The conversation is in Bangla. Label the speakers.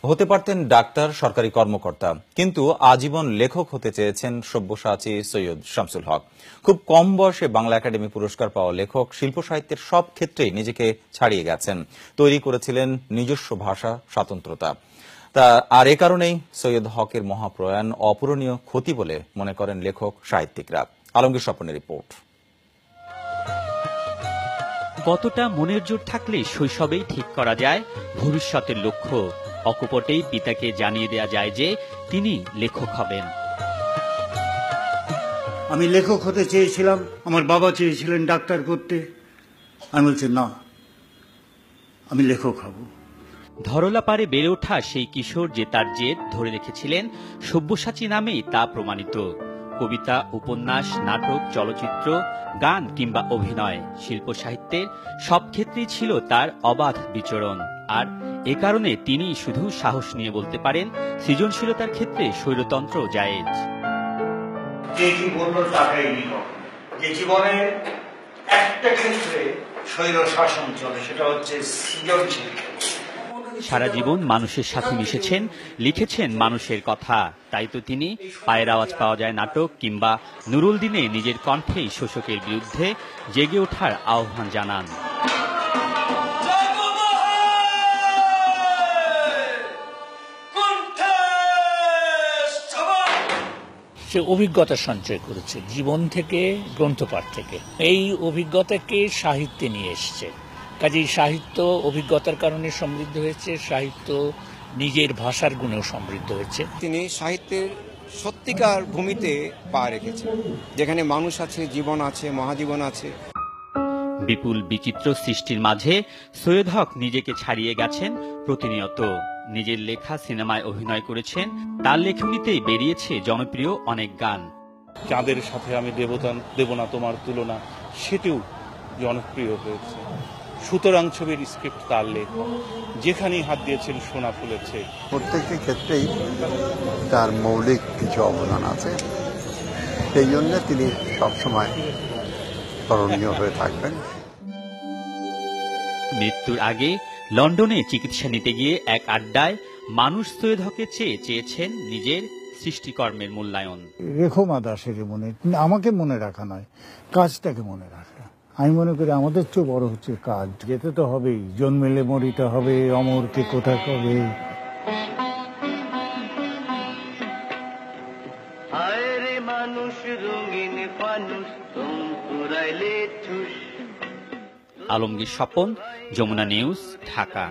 Speaker 1: হতে পারতেন ডাক্তার, সরকারি কর্মকর্তা, কিন্তু আজীবন লেখক হতে চেয়েছেন সব্যসাচী সৈয়দ শামসুল হক। খুব কম বয়সে বাংলা একাডেমি পুরস্কার পাওয়া লেখক শিল্প সাহিত্যের সব ক্ষেত্রেই নিজেকে ছাড়িয়ে গেছেন, তৈরি করেছিলেন নিজস্ব ভাষা স্বাতন্ত্রতা। আর এ কারণেই সৈয়দ হকের মহাপ্রয়াণ অপূরণীয় ক্ষতি বলে মনে করেন লেখক সাহিত্যিকরা। আলমগীর স্বপনের রিপোর্ট।
Speaker 2: কতটা মনের জোর থাকলে শৈশবেই ঠিক করা যায় ভবিষ্যতের লক্ষ্য। অকপটেই পিতাকে জানিয়ে দেয়া যায় যে তিনি লেখক হবেন।
Speaker 3: আমি লেখক হতে চেয়েছিলাম, আমার বাবা চেয়েছিলেন ডাক্তার করতে। আমি বলছি না, আমি লেখক হব।
Speaker 2: ধরলাপাড়ে বেড়ে ওঠা সেই কিশোর যে তার জেদ ধরে রেখেছিলেন সব্যসাচী নামেই তা প্রমাণিত। কবিতা, উপন্যাস, নাটক, চলচ্চিত্র, গান কিংবা অভিনয়, শিল্প সাহিত্যের সব ক্ষেত্রেই ছিল তার অবাধ বিচরণ। আর এ কারণে তিনি শুধু সাহস নিয়ে বলতে পারেন, সৃজনশীলতার ক্ষেত্রে স্বৈরতন্ত্র জায়েজ।
Speaker 3: যে কি বললো তাকাই লিখক। যে জীবনে একটা ক্ষেত্রে স্বৈর শাসন চলে, সেটা হচ্ছে সৃজনশীল।
Speaker 2: সারা জীবন মানুষের সাথে মিশেছেন, লিখেছেন মানুষের কথা। তাই তো তিনি পায়ের আওয়াজ পাওয়া যায় নাটক কিংবা নুরুল দিনে নিজের কণ্ঠেই শোষকের বিরুদ্ধে জেগে ওঠার আহ্বান জানান।
Speaker 4: সে অভিজ্ঞতা সঞ্চয় করেছে জীবন থেকে, গ্রন্থপাঠ থেকে। এই অভিজ্ঞতাকে সাহিত্যে নিয়ে এসছে। কাজেই সাহিত্য অভিজ্ঞতার কারণে সমৃদ্ধ হয়েছে, সাহিত্য নিজের ভাষার গুণেও সমৃদ্ধ হয়েছে।
Speaker 5: তিনি সাহিত্যের সত্যিকার ভূমিতে পা রেখেছেন, যেখানে মানুষ আছে, জীবন আছে, মহাজীবন আছে।
Speaker 2: বিপুল বিচিত্র সৃষ্টির মাঝে সৈয়দ হক নিজেকে ছাড়িয়ে গেছেন প্রতিনিয়ত। নিজের লেখা সিনেমায় অভিনয় করেছেন, তার লেখনীতেই বেরিয়েছে জনপ্রিয় অনেক গান।
Speaker 6: চাঁদের সাথে আমি দেব না তোমার তুলনা, সেটিও জনপ্রিয় হয়েছে। সুতরাং ছবির স্ক্রিপ্ট তার লেখা, যেখানেই হাত দিয়েছেন সোনা ফুলেছে।
Speaker 7: প্রত্যেকটি ক্ষেত্রেই তার মৌলিক কিছু অবদান আছে, সেই জন্য তিনি সবসময় স্মরণীয় হয়ে থাকবেন।
Speaker 2: মৃত্যুর আগে লন্ডনে চিকিৎসা নিতে গিয়ে এক আড্ডায় মানুষ সৈয়দ হকের চেয়েছেন নিজের সৃষ্টিকর্মের মূল্যায়ন।
Speaker 3: রেখমা দাসের মনে, আমাকে মনে রাখা নয়, কাজটাকে মনে রাখা। আমি মনে করি আমাদের চেয়ে বড় হচ্ছে কাজ। যেতে তো হবেই, জন্মেলে মরিতে হবে, অমরকে কোথা কবে।
Speaker 2: আলমগীর স্বপন, যমুনা নিউজ, ঢাকা।